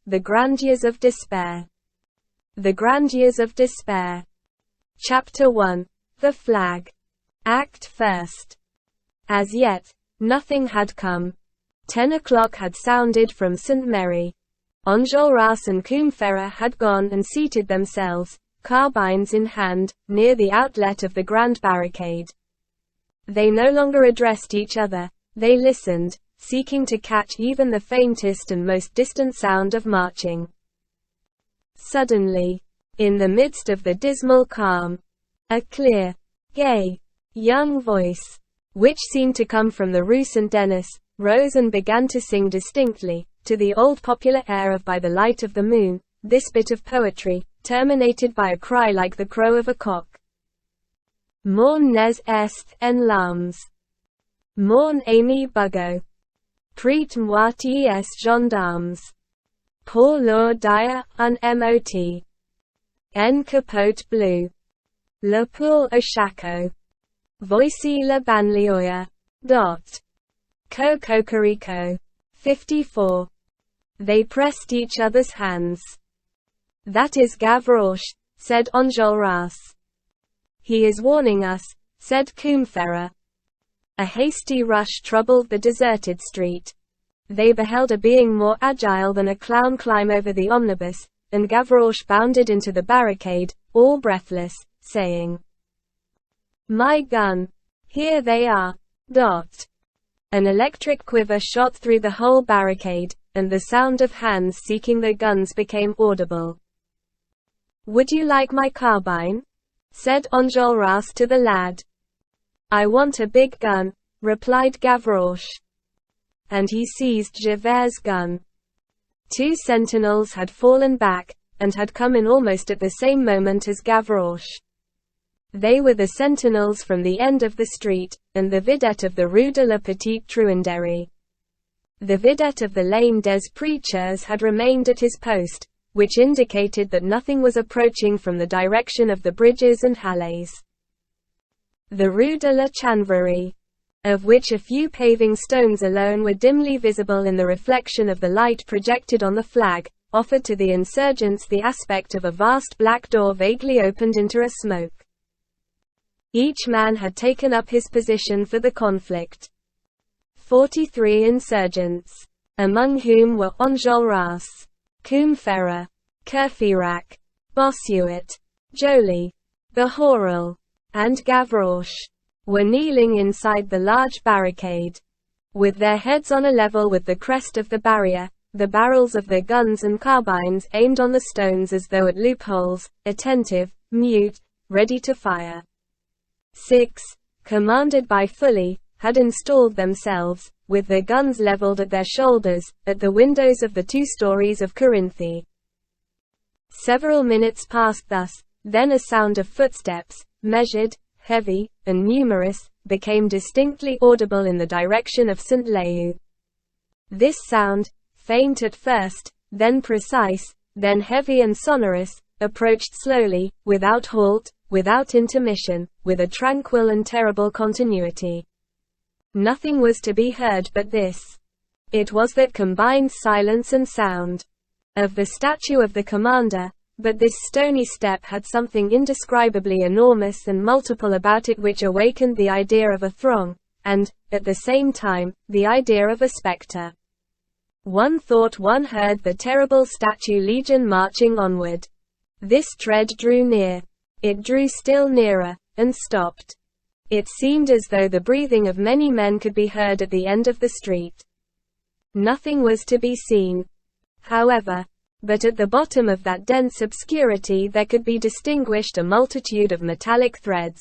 The Grandeurs of Despair. The Grandeurs of Despair. Chapter 1. The Flag. Act First. As yet, nothing had come. 10 o'clock had sounded from St. Mary. Enjolras and Combeferre had gone and seated themselves, carbines in hand, near the outlet of the grand barricade. They no longer addressed each other, they listened, seeking to catch even the faintest and most distant sound of marching. Suddenly, in the midst of the dismal calm, a clear, gay, young voice, which seemed to come from the Rue Saint-Denis, rose and began to sing distinctly, to the old popular air of By the Light of the Moon. This bit of poetry, terminated by a cry like the crow of a cock. Morne n'est en larmes. Morne Amy Bugo. Prête moitié gendarmes. Pour leur dire un mot. En capote bleue. Le poule au shako. Voici la banlieue. Cocorico. 54. They pressed each other's hands. That is Gavroche, said Enjolras. He is warning us, said Combeferre. A hasty rush troubled the deserted street. They beheld a being more agile than a clown climb over the omnibus, and Gavroche bounded into the barricade, all breathless, saying, "My gun! Here they are!" An electric quiver shot through the whole barricade, and the sound of hands seeking their guns became audible. "Would you like my carbine?" said Enjolras to the lad. "I want a big gun," replied Gavroche. And he seized Javert's gun. 2 sentinels had fallen back, and had come in almost at the same moment as Gavroche. They were the sentinels from the end of the street, and the vidette of the Rue de la Petite Truanderie. The vidette of the Lane des Preachers had remained at his post, which indicated that nothing was approaching from the direction of the bridges and Halles. The Rue de la Chanvrerie, of which a few paving stones alone were dimly visible in the reflection of the light projected on the flag, offered to the insurgents the aspect of a vast black door vaguely opened into a smoke. Each man had taken up his position for the conflict. 43 insurgents, among whom were Enjolras, Combeferre, Courfeyrac, Bossuet, Joly, Bahorel, and Gavroche, were kneeling inside the large barricade. With their heads on a level with the crest of the barrier, the barrels of their guns and carbines aimed on the stones as though at loopholes, attentive, mute, ready to fire. 6, commanded by Fully, had installed themselves, with their guns leveled at their shoulders, at the windows of the 2 stories of Corinthe. Several minutes passed thus, then a sound of footsteps, measured, heavy, and numerous, became distinctly audible in the direction of St. Leu. This sound, faint at first, then precise, then heavy and sonorous, approached slowly, without halt, without intermission, with a tranquil and terrible continuity. Nothing was to be heard but this. It was that combined silence and sound of the statue of the commander, but this stony step had something indescribably enormous and multiple about it which awakened the idea of a throng, and, at the same time, the idea of a spectre. One thought one heard the terrible statue legion marching onward. This tread drew near. It drew still nearer, and stopped. It seemed as though the breathing of many men could be heard at the end of the street. Nothing was to be seen, however, but at the bottom of that dense obscurity there could be distinguished a multitude of metallic threads,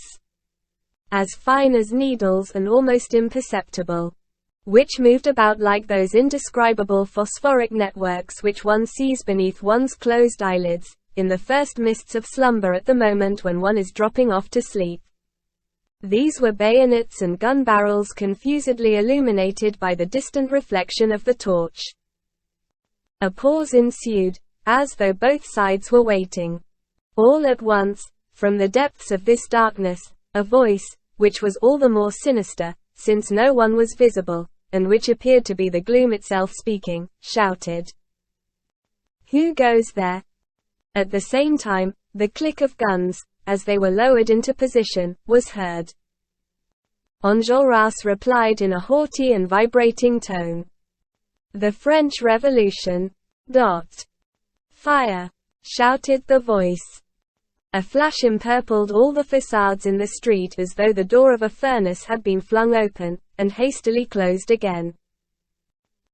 as fine as needles and almost imperceptible, which moved about like those indescribable phosphoric networks which one sees beneath one's closed eyelids, in the first mists of slumber at the moment when one is dropping off to sleep. These were bayonets and gun barrels confusedly illuminated by the distant reflection of the torch. A pause ensued, as though both sides were waiting. All at once, from the depths of this darkness, a voice, which was all the more sinister, since no one was visible, and which appeared to be the gloom itself speaking, shouted, Who goes there? At the same time, the click of guns, as they were lowered into position, was heard. Enjolras replied in a haughty and vibrating tone. The French Revolution. Fire! Shouted the voice. A flash empurpled all the facades in the street as though the door of a furnace had been flung open, and hastily closed again.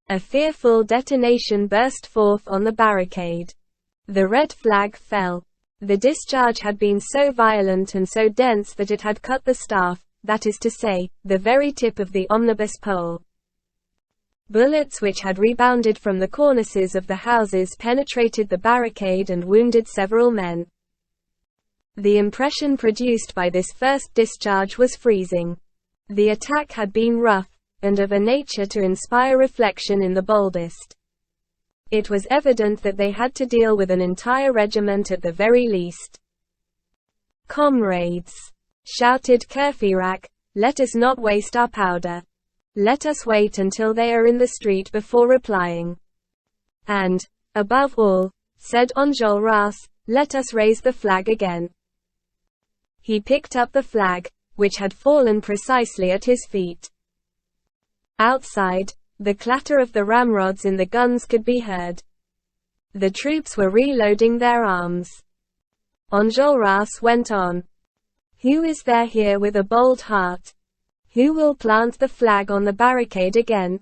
A fearful detonation burst forth on the barricade. The red flag fell. The discharge had been so violent and so dense that it had cut the staff, that is to say, the very tip of the omnibus pole. Bullets which had rebounded from the cornices of the houses penetrated the barricade and wounded several men. The impression produced by this first discharge was freezing. The attack had been rough, and of a nature to inspire reflection in the boldest. It was evident that they had to deal with an entire regiment at the very least. Comrades, shouted Courfeyrac, let us not waste our powder. Let us wait until they are in the street before replying. And, above all, said Enjolras, let us raise the flag again. He picked up the flag, which had fallen precisely at his feet. Outside, the clatter of the ramrods in the guns could be heard. The troops were reloading their arms. Enjolras went on. Who is there here with a bold heart? Who will plant the flag on the barricade again?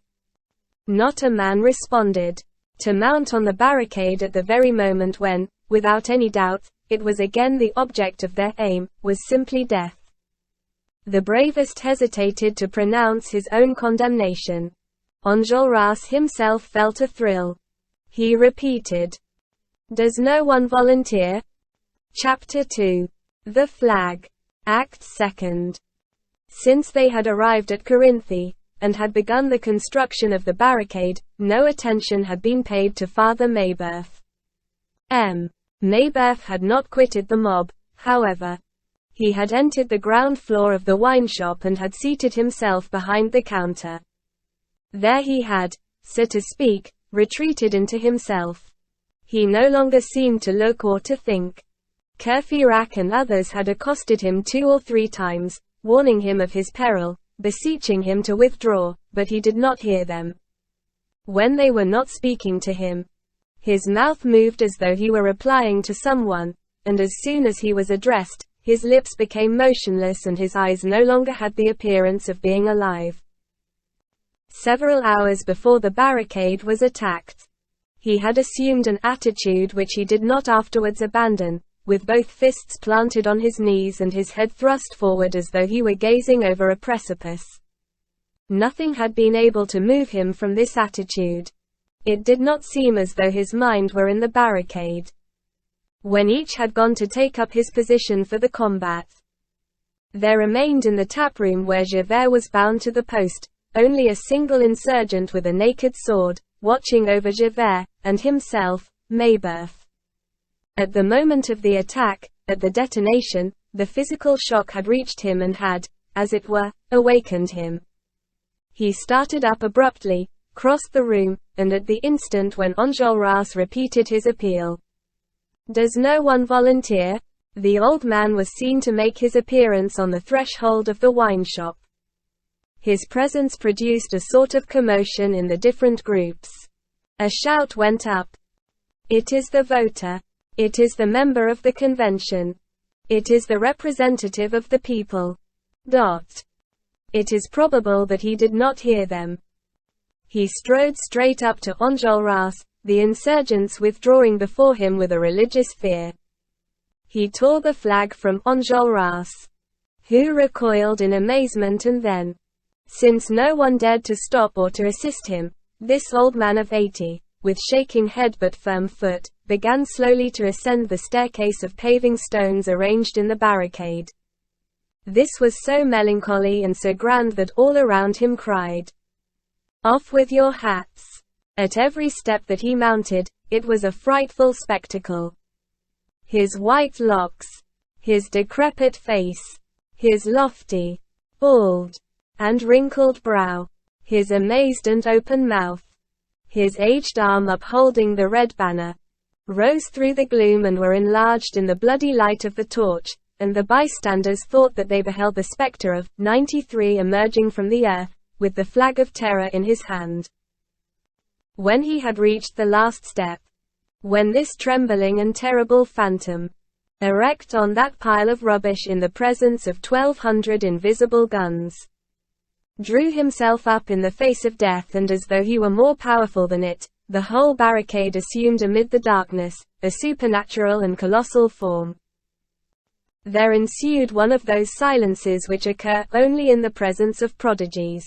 Not a man responded. To mount on the barricade at the very moment when, without any doubt, it was again the object of their aim, was simply death. The bravest hesitated to pronounce his own condemnation. Enjolras himself felt a thrill. He repeated, "Does no one volunteer?" Chapter 2. The Flag. Act 2. Since they had arrived at Corinthe, and had begun the construction of the barricade, no attention had been paid to Father Mabeuf. Mabeuf had not quitted the mob, however. He had entered the ground floor of the wine shop and had seated himself behind the counter. There he had, so to speak, retreated into himself. He no longer seemed to look or to think. Courfeyrac and others had accosted him 2 or 3 times, warning him of his peril, beseeching him to withdraw, but he did not hear them. When they were not speaking to him, his mouth moved as though he were replying to someone, and as soon as he was addressed, his lips became motionless and his eyes no longer had the appearance of being alive. Several hours before the barricade was attacked, he had assumed an attitude which he did not afterwards abandon, with both fists planted on his knees and his head thrust forward as though he were gazing over a precipice. Nothing had been able to move him from this attitude. It did not seem as though his mind were in the barricade. When each had gone to take up his position for the combat, there remained in the taproom where Javert was bound to the post, only a single insurgent with a naked sword, watching over Javert, and himself, Mabeuf. At the moment of the attack, at the detonation, the physical shock had reached him and had, as it were, awakened him. He started up abruptly, crossed the room, and at the instant when Enjolras repeated his appeal, "Does no one volunteer?" the old man was seen to make his appearance on the threshold of the wine shop. His presence produced a sort of commotion in the different groups. A shout went up. "It is the voter. It is the member of the convention. It is the representative of the people." It is probable that he did not hear them. He strode straight up to Enjolras, the insurgents withdrawing before him with a religious fear. He tore the flag from Enjolras, who recoiled in amazement, and then, since no one dared to stop or to assist him, this old man of 80, with shaking head but firm foot, began slowly to ascend the staircase of paving stones arranged in the barricade. This was so melancholy and so grand that all around him cried, "Off with your hats!" At every step that he mounted, it was a frightful spectacle. His white locks, his decrepit face, his lofty, bald, and wrinkled brow, his amazed and open mouth, his aged arm upholding the red banner, rose through the gloom and were enlarged in the bloody light of the torch, and the bystanders thought that they beheld the spectre of 93 emerging from the earth, with the flag of terror in his hand. When he had reached the last step, when this trembling and terrible phantom, erect on that pile of rubbish in the presence of 1,200 invisible guns, drew himself up in the face of death, and as though he were more powerful than it, the whole barricade assumed amid the darkness, a supernatural and colossal form. There ensued one of those silences which occur only in the presence of prodigies.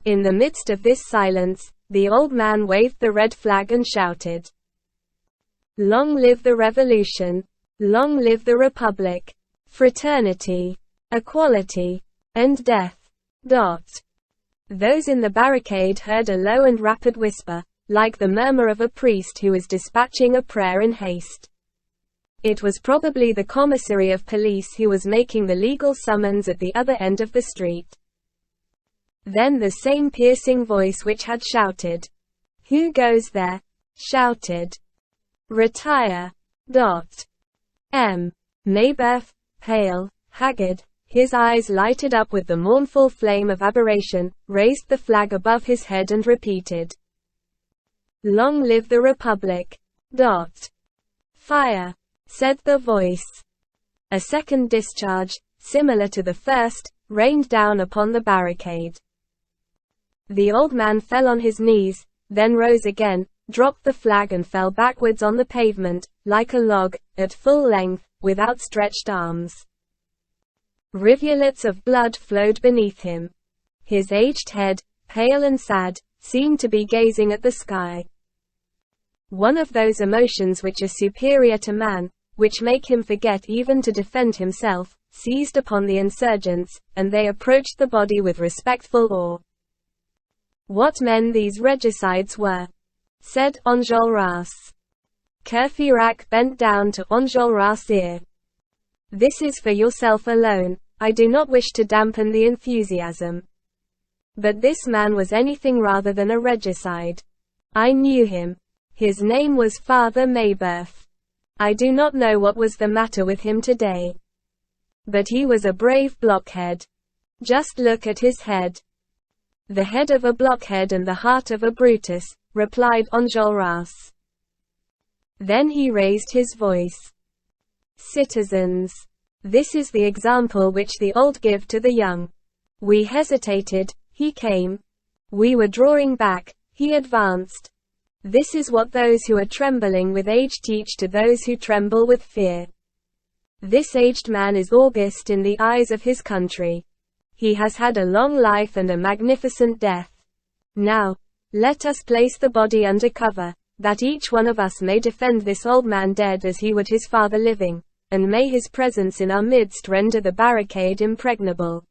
In the midst of this silence, the old man waved the red flag and shouted, "Long live the Revolution! Long live the Republic! Fraternity, equality, and death." Those in the barricade heard a low and rapid whisper, like the murmur of a priest who is dispatching a prayer in haste. It was probably the commissary of police who was making the legal summons at the other end of the street. Then the same piercing voice which had shouted, "Who goes there?" shouted, "Retire." Mabeuf, pale, haggard, his eyes lighted up with the mournful flame of aberration, raised the flag above his head and repeated, "Long live the Republic." "Fire," said the voice. A second discharge, similar to the first, rained down upon the barricade. The old man fell on his knees, then rose again, dropped the flag and fell backwards on the pavement, like a log, at full length, with outstretched arms. Rivulets of blood flowed beneath him. His aged head, pale and sad, seemed to be gazing at the sky. One of those emotions which are superior to man, which make him forget even to defend himself, seized upon the insurgents, and they approached the body with respectful awe. What men these regicides were, said Enjolras. Courfeyrac bent down to Enjolras' ear. This is for yourself alone, I do not wish to dampen the enthusiasm. But this man was anything rather than a regicide. I knew him. His name was Father Mabeuf. I do not know what was the matter with him today. But he was a brave blockhead. Just look at his head. The head of a blockhead and the heart of a Brutus, replied Enjolras. Then he raised his voice. Citizens, this is the example which the old give to the young. We hesitated, he came. We were drawing back, he advanced. This is what those who are trembling with age teach to those who tremble with fear. This aged man is august in the eyes of his country. He has had a long life and a magnificent death. Now, let us place the body under cover, that each one of us may defend this old man dead as he would his father living, and may his presence in our midst render the barricade impregnable.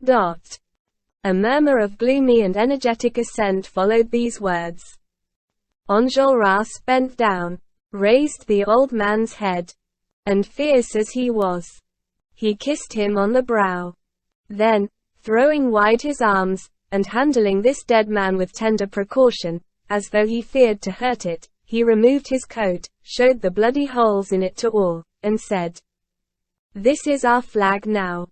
A murmur of gloomy and energetic assent followed these words. Enjolras bent down, raised the old man's head, and fierce as he was, he kissed him on the brow. Then, throwing wide his arms, and handling this dead man with tender precaution, as though he feared to hurt it, he removed his coat, showed the bloody holes in it to all, and said, "This is our flag now.